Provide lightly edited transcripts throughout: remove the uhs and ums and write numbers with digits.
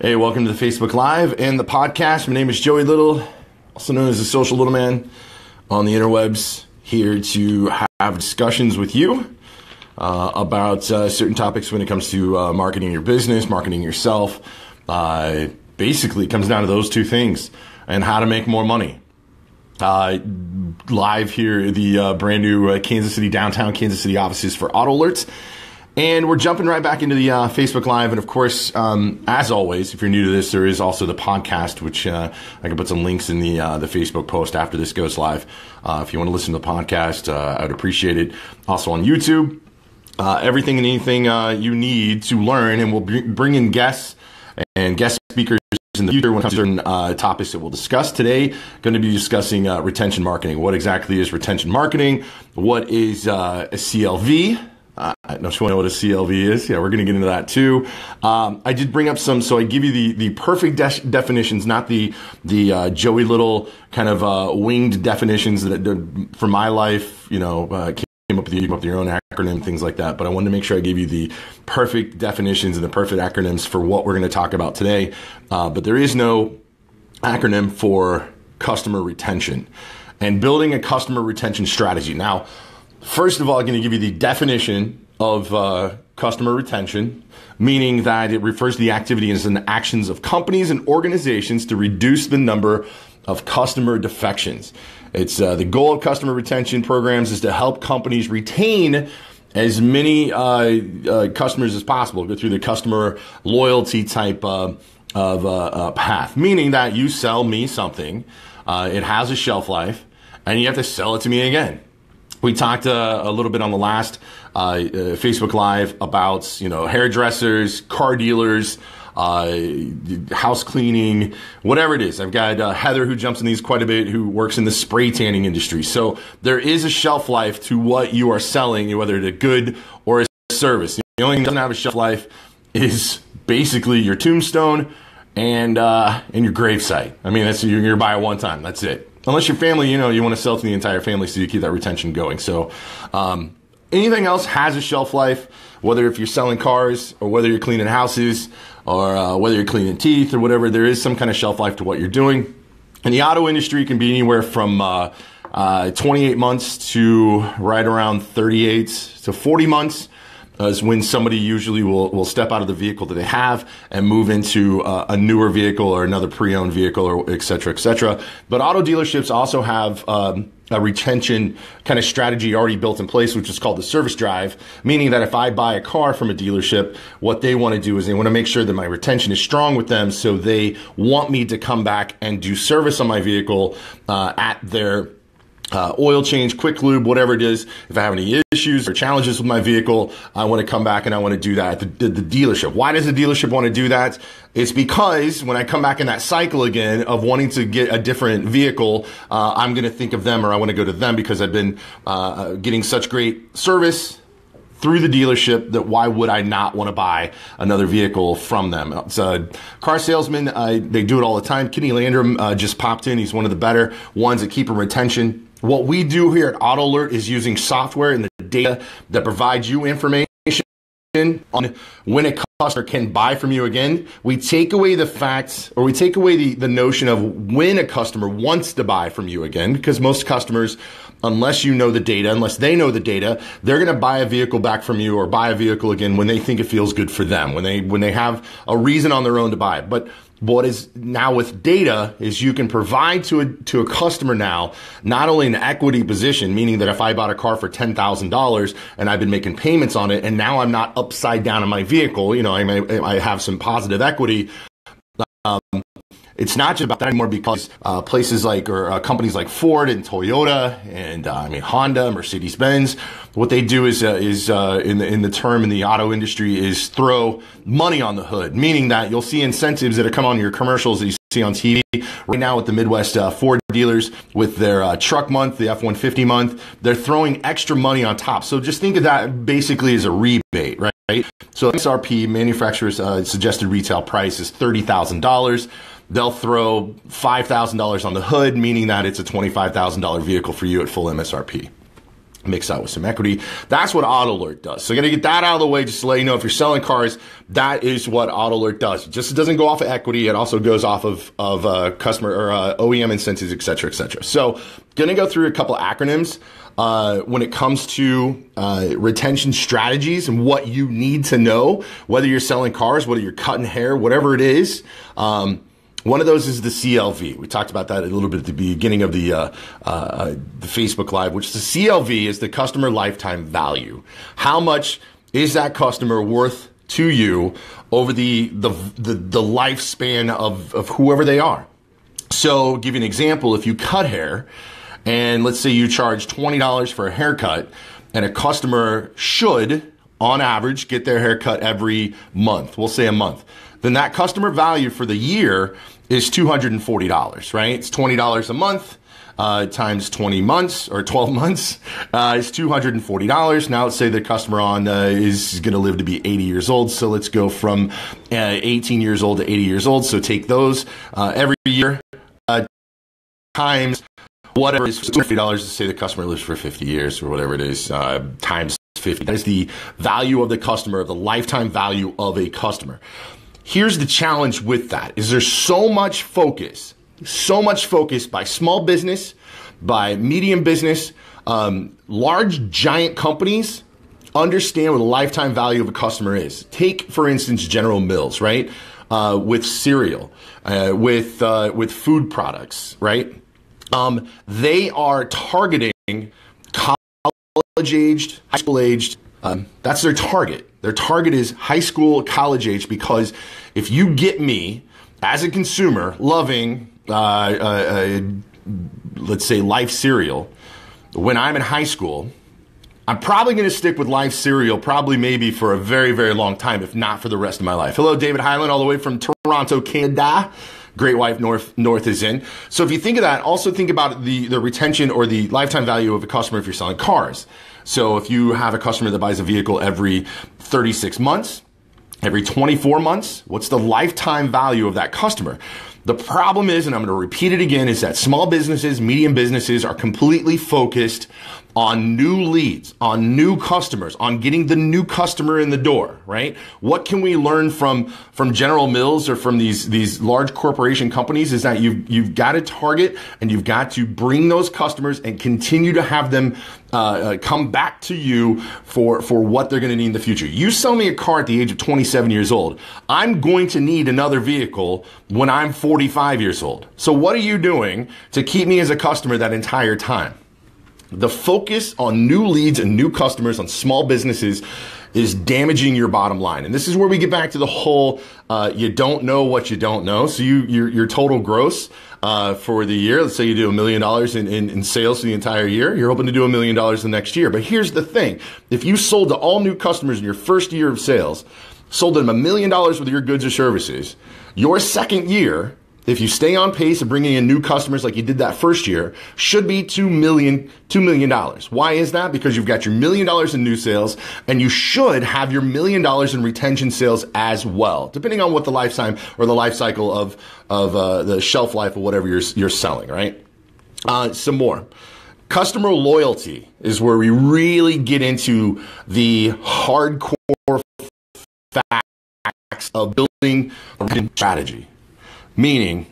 Hey, welcome to the Facebook Live and the podcast. My name is Joey Little, also known as the Social Little Man on the interwebs, here to have discussions with you about certain topics when it comes to marketing your business, marketing yourself. Basically, it comes down to those two things and how to make more money. Live here at the brand new downtown Kansas City offices for Auto Alerts. And we're jumping right back into the Facebook Live. And of course, as always, if you're new to this, there is also the podcast, which I can put some links in the Facebook post after this goes live. If you want to listen to the podcast, I would appreciate it. Also on YouTube, everything and anything you need to learn. And we'll bring in guests and guest speakers in the future when it comes to certain topics that we'll discuss. Today, going to be discussing retention marketing. What exactly is retention marketing? What is a CLV? I don't know what a CLV is. Yeah, we're going to get into that too. I did bring up some, so I give you the perfect definitions, not the Joey Little kind of winged definitions that for my life, came up with your own acronym, things like that. But I wanted to make sure I gave you the perfect definitions and the perfect acronyms for what we're going to talk about today. But there is no acronym for customer retention and building a customer retention strategy. Now, first of all, I'm going to give you the definition of customer retention, meaning that it refers to the activities and actions of companies and organizations to reduce the number of customer defections. It's the goal of customer retention programs is to help companies retain as many customers as possible, go through the customer loyalty type of path, meaning that you sell me something, it has a shelf life, and you have to sell it to me again. We talked a little bit on the last Facebook Live about, hairdressers, car dealers, house cleaning, whatever it is. I've got Heather who jumps in these quite a bit, who works in the spray tanning industry. So there is a shelf life to what you are selling, whether it's a good or a service. The only thing that doesn't have a shelf life is basically your tombstone and your gravesite. I mean, that's you're going to buy it one time. That's it. Unless your family, you want to sell to the entire family so you keep that retention going. So anything else has a shelf life, whether if you're selling cars or whether you're cleaning houses or whether you're cleaning teeth or whatever, there is some kind of shelf life to what you're doing. And the auto industry can be anywhere from 28 months to right around 38 to 40 months. Is when somebody usually will step out of the vehicle that they have and move into a newer vehicle or another pre-owned vehicle, or et cetera, et cetera. But auto dealerships also have a retention kind of strategy already built in place, which is called the service drive, meaning that if I buy a car from a dealership, what they want to do is they want to make sure that my retention is strong with them, so they want me to come back and do service on my vehicle at their oil change, quick lube, whatever it is. If I have any issues or challenges with my vehicle, I want to come back and I want to do that at the dealership. Why does the dealership want to do that? It's because when I come back in that cycle again of wanting to get a different vehicle, I'm going to think of them, or I want to go to them because I've been getting such great service through the dealership that why would I not want to buy another vehicle from them? It's car salesmen, they do it all the time. Kenny Landrum just popped in. He's one of the better ones at keeping retention. What we do here at Auto Alert is using software and the data that provides you information on when a customer can buy from you again. We take away the facts, or we take away the notion of when a customer wants to buy from you again, because most customers, unless they know the data, they're going to buy a vehicle back from you or buy a vehicle again when they think it feels good for them, when they have a reason on their own to buy it. But what is now with data is you can provide to a customer now not only an equity position, meaning that if I bought a car for $10,000 and I've been making payments on it, and now I'm not upside down in my vehicle, I have some positive equity. It's not just about that anymore, because places like, or companies like Ford and Toyota and Honda, Mercedes-Benz, what they do is in the term in the auto industry is throw money on the hood, meaning that you'll see incentives that come on your commercials that you see on TV right now with the Midwest Ford dealers with their truck month, the F-150 month. They're throwing extra money on top. So just think of that basically as a rebate, right? So MSRP, manufacturer's suggested retail price, is $30,000. They'll throw $5,000 on the hood, meaning that it's a $25,000 vehicle for you at full MSRP. mix that with some equity. That's what AutoAlert does. So I'm going to get that out of the way just to let you know if you're selling cars, that is what AutoAlert does. It just doesn't go off of equity. It also goes off of customer or OEM incentives, et cetera, et cetera. So going to go through a couple of acronyms when it comes to retention strategies and what you need to know, whether you're selling cars, whether you're cutting hair, whatever it is. One of those is the CLV. We talked about that a little bit at the beginning of the Facebook Live, which the CLV is the customer lifetime value. How much is that customer worth to you over the lifespan of whoever they are? So, give you an example. If you cut hair, and let's say you charge $20 for a haircut, and a customer should, on average, get their haircut every month. We'll say a month. Then that customer value for the year is $240, right? It's $20 a month times 20 months or 12 months is $240. Now let's say the customer is going to live to be 80 years old. So let's go from 18 years old to 80 years old. So take those every year times whatever is $250 to say the customer lives for 50 years or whatever it is times 50. That is the value of the customer, the lifetime value of a customer. Here's the challenge with that is there's so much focus by small business, by medium business, large giant companies understand what the lifetime value of a customer is. Take, for instance, General Mills, right? With cereal, with food products, right? They are targeting college-aged, high school-aged. That's their target. Their target is high school, college age, because if you get me as a consumer loving, let's say Life cereal, when I'm in high school, I'm probably going to stick with Life cereal probably maybe for a very, very long time, if not for the rest of my life. Hello, David Highland, all the way from Toronto, Canada. Great Wife North is in. So if you think of that, also think about the retention or the lifetime value of a customer if you're selling cars. So if you have a customer that buys a vehicle every 36 months, every 24 months, what's the lifetime value of that customer? The problem is, and I'm going to repeat it again, is that small businesses, medium businesses are completely focused on new leads, on new customers, on getting the new customer in the door, right? What can we learn from General Mills or from these large corporation companies is that you've got to target and you've got to bring those customers and continue to have them come back to you for what they're going to need in the future. You sell me a car at the age of 27 years old. I'm going to need another vehicle when I'm 45 years old. So what are you doing to keep me as a customer that entire time? The focus on new leads and new customers on small businesses is damaging your bottom line. And this is where we get back to the whole, you don't know what you don't know. So your total gross for the year, let's say you do $1 million in sales for the entire year, you're hoping to do $1 million the next year. But here's the thing. If you sold to all new customers in your first year of sales, sold them $1 million with your goods or services, your second year, if you stay on pace of bringing in new customers like you did that first year, should be $2 million. Why is that? Because you've got your $1 million in new sales, and you should have your $1 million in retention sales as well, depending on what the lifetime or the life cycle of the shelf life of whatever you're selling, right? Some more. Customer loyalty is where we really get into the hardcore facts of building a strategy. Meaning,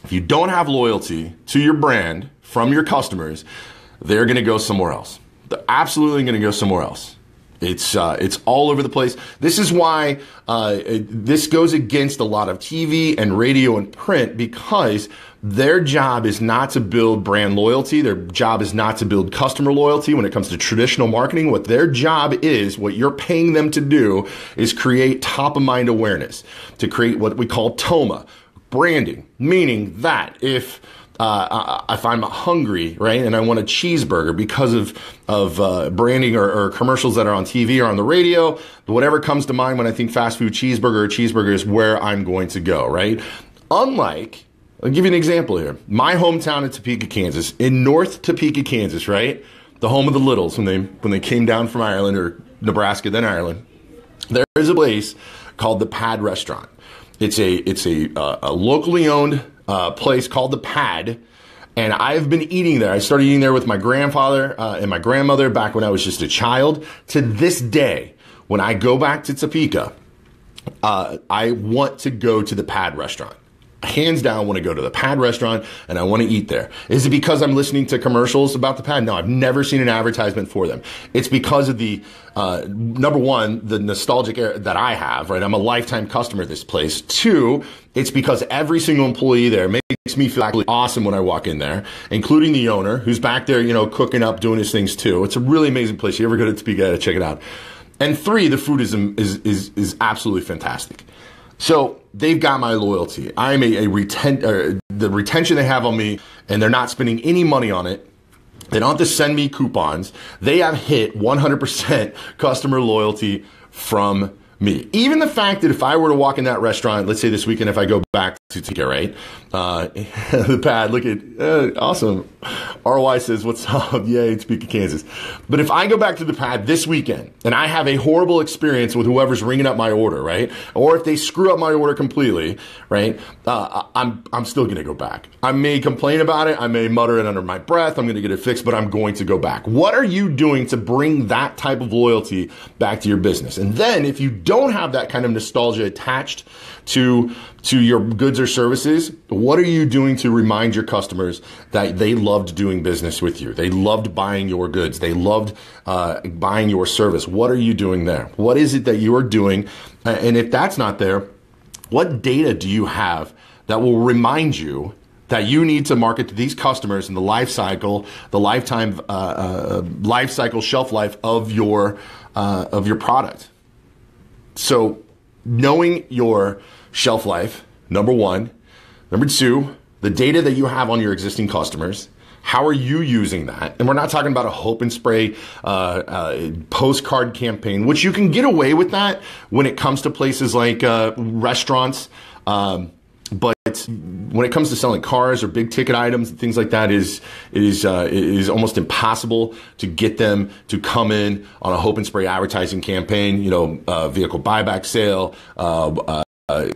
if you don't have loyalty to your brand from your customers, they're going to go somewhere else. They're absolutely going to go somewhere else. It's all over the place. This is why this goes against a lot of TV and radio and print, because their job is not to build brand loyalty. Their job is not to build customer loyalty when it comes to traditional marketing. What their job is, what you're paying them to do, is create top of mind awareness, to create what we call TOMA. Branding, meaning that if I'm hungry, right, and I want a cheeseburger because of branding or commercials that are on TV or on the radio, whatever comes to mind when I think fast food cheeseburger or cheeseburger is where I'm going to go, right? Unlike, I'll give you an example here. My hometown in Topeka, Kansas, in North Topeka, Kansas, right, the home of the Littles when they came down from Ireland or Nebraska, then Ireland. There is a place called the Pad Restaurant. It's a locally owned place called the Pad, And I've been eating there. I started eating there with my grandfather and my grandmother back when I was just a child. To this day, when I go back to Topeka, I want to go to the Pad restaurant. Hands down, want to go to the Pad restaurant and I want to eat there. Is it because I'm listening to commercials about the Pad? No, I've never seen an advertisement for them. It's because of the, number one, the nostalgic era that I have, right? I'm a lifetime customer of this place. Two, it's because every single employee there makes me feel absolutely awesome when I walk in there, including the owner who's back there, cooking up, doing his things too. It's a really amazing place. You ever go to Topeka, check it out. And three, the food is absolutely fantastic. So they've got my loyalty. I'm the retention they have on me, and they're not spending any money on it. They don't have to send me coupons. They have hit 100% customer loyalty from me. Even the fact that if I were to walk in that restaurant, let's say this weekend, if I go back to Topeka, right? The Pad, look at, awesome. ROI says, what's up? Yay, Topeka, Kansas. But if I go back to the Pad this weekend and I have a horrible experience with whoever's ringing up my order, right? Or if they screw up my order completely, right? I'm still going to go back. I may complain about it. I may mutter it under my breath. I'm going to get it fixed, but I'm going to go back. What are you doing to bring that type of loyalty back to your business? And then if you don't have that kind of nostalgia attached to your goods or services, what are you doing to remind your customers that they loved doing business with you? They loved buying your goods. They loved buying your service. What are you doing there? What is it that you are doing? And if that's not there, what data do you have that will remind you that you need to market to these customers in the life cycle, the lifetime life cycle shelf life of your product? So knowing your shelf life, number one. Number two, the data that you have on your existing customers. How are you using that? And we're not talking about a hope and spray postcard campaign, which you can get away with that when it comes to places like restaurants. But when it comes to selling cars or big ticket items and things like that, it is almost impossible to get them to come in on a hope and spray advertising campaign. Vehicle buyback sale,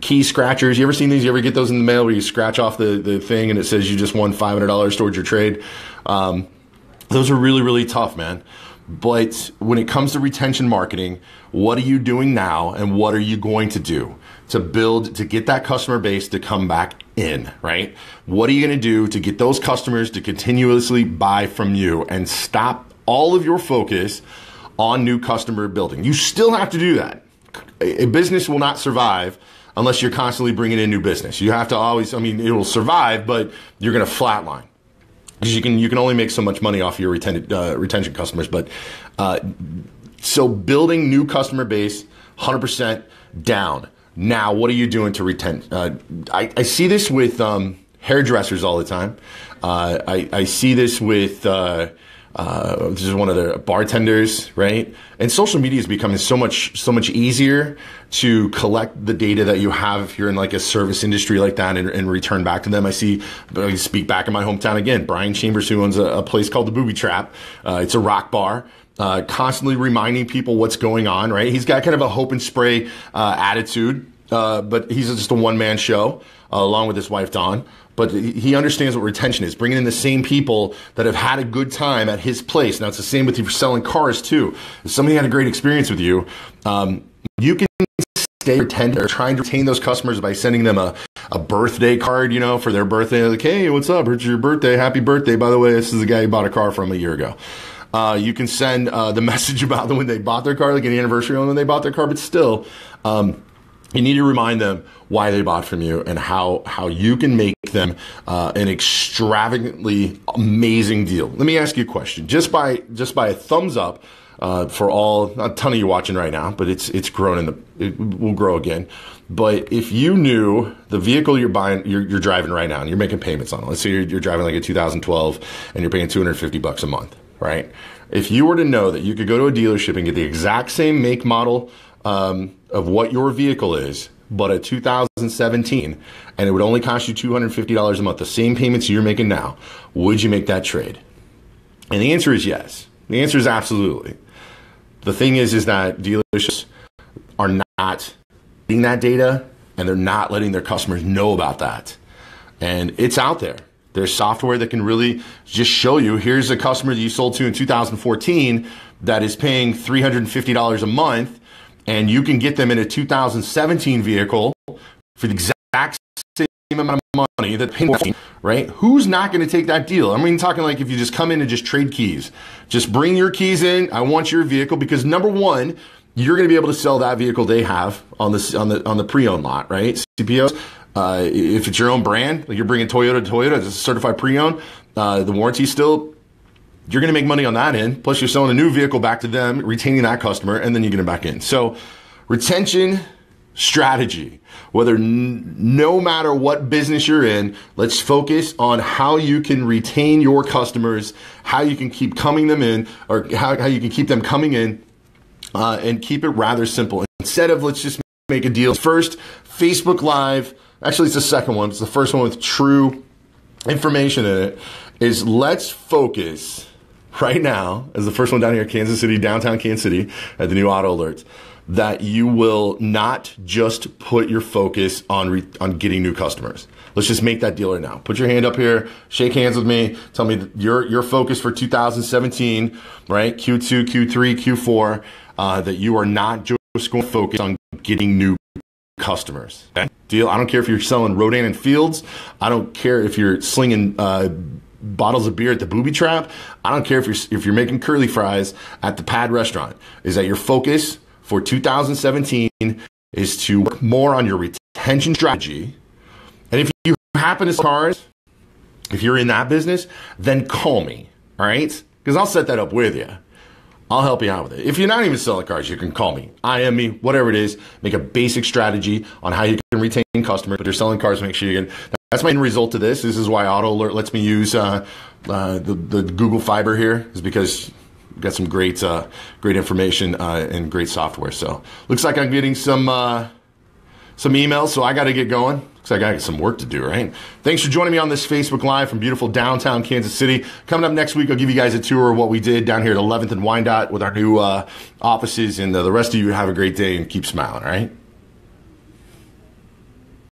key scratchers. You ever seen these? You ever get those in the mail where you scratch off the thing and it says you just won $500 towards your trade? Those are really, really tough, man. But when it comes to retention marketing, what are you doing now and what are you going to do to get that customer base to come back in, right? What are you going to do to get those customers to continuously buy from you and stop all of your focus on new customer building? You still have to do that. A business will not survive unless you're constantly bringing in new business. You have to always, it will survive, but you're going to flatline. Because you can only make so much money off your retention customers. But so building new customer base, 100% down. Now, what are you doing to retain? I see this with hairdressers all the time. I see this with this is one of the bartenders, right? And social media is becoming so much easier to collect the data that you have if you're in like a service industry like that and return back to them. I speak back in my hometown again, Brian Chambers, who owns a place called the Booby Trap. It's a rock bar. Constantly reminding people what's going on, right? He's got kind of a hope and spray attitude, but he's just a one-man show along with his wife, Dawn. But he understands what retention is, bringing in the same people that have had a good time at his place. Now, it's the same with you for selling cars, too. If somebody had a great experience with you, you can stay or trying to retain those customers by sending them a birthday card, for their birthday. Like, hey, what's up? It's your birthday. Happy birthday. By the way, this is the guy you bought a car from a year ago. You can send the message about them when they bought their car, like an anniversary on when they bought their car, but still, you need to remind them why they bought from you and how you can make them an extravagantly amazing deal. Let me ask you a question. Just by a thumbs up for a ton of you watching right now, but it's grown it will grow again. But if you knew the vehicle you're driving right now and you're making payments on it, let's say you're driving like a 2012 and you're paying $250 a month, right? If you were to know that you could go to a dealership and get the exact same make, model of what your vehicle is, but a 2017, and it would only cost you $250 a month, the same payments you're making now, would you make that trade? And the answer is yes. The answer is absolutely. The thing is that dealerships are not getting that data, and they're not letting their customers know about that. And it's out there. There's software that can really just show you, here's a customer that you sold to in 2014 that is paying $350 a month, and you can get them in a 2017 vehicle for the exact same amount of money that they're paying, right? Who's not going to take that deal? I mean, talking like if you just come in and just trade keys. Just bring your keys in. I want your vehicle because number one, you're going to be able to sell that vehicle they have on the pre-owned lot, right? CPOs. If it's your own brand, like you're bringing Toyota to Toyota as a certified pre-owned, the warranty still, you're going to make money on that end. Plus, you're selling a new vehicle back to them, retaining that customer, and then you get them back in. So, retention strategy. Whether no matter what business you're in, let's focus on how you can retain your customers, how you can keep coming them in, or how you can keep them coming in, and keep it rather simple. Instead of let's just make a deal. First, Facebook Live. Actually, it's the second one. It's the first one with true information in it. Is let's focus right now, as the first one down here, Kansas City, downtown Kansas City, at the new Auto Alerts, that you will not just put your focus on getting new customers. Let's just make that deal right now. Put your hand up here, shake hands with me, tell me your focus for 2017, right? Q2, Q3, Q4, that you are not just going to focus on getting new customers. Okay? Deal. I don't care if you're selling Rodan and Fields. I don't care if you're slinging bottles of beer at the Booby Trap. I don't care if you're making curly fries at the Pad Restaurant. Is that your focus for 2017 is to work more on your retention strategy. And if you happen to sell cars, if you're in that business, then call me, all right? Because I'll set that up with you. I'll help you out with it. If you're not even selling cars, you can call me, IM me, whatever it is. Make a basic strategy on how you can retain customers. But you're selling cars, make sure you get. That's my end result to this. This is why Auto Alert lets me use the Google Fiber here, is because we've got some great information and great software. So looks like I'm getting some emails, so I got to get going. Looks like I got some work to do, right? Thanks for joining me on this Facebook Live from beautiful downtown Kansas City. Coming up next week, I'll give you guys a tour of what we did down here at 11th and Wyandotte with our new offices. And the rest of you have a great day and keep smiling, all right?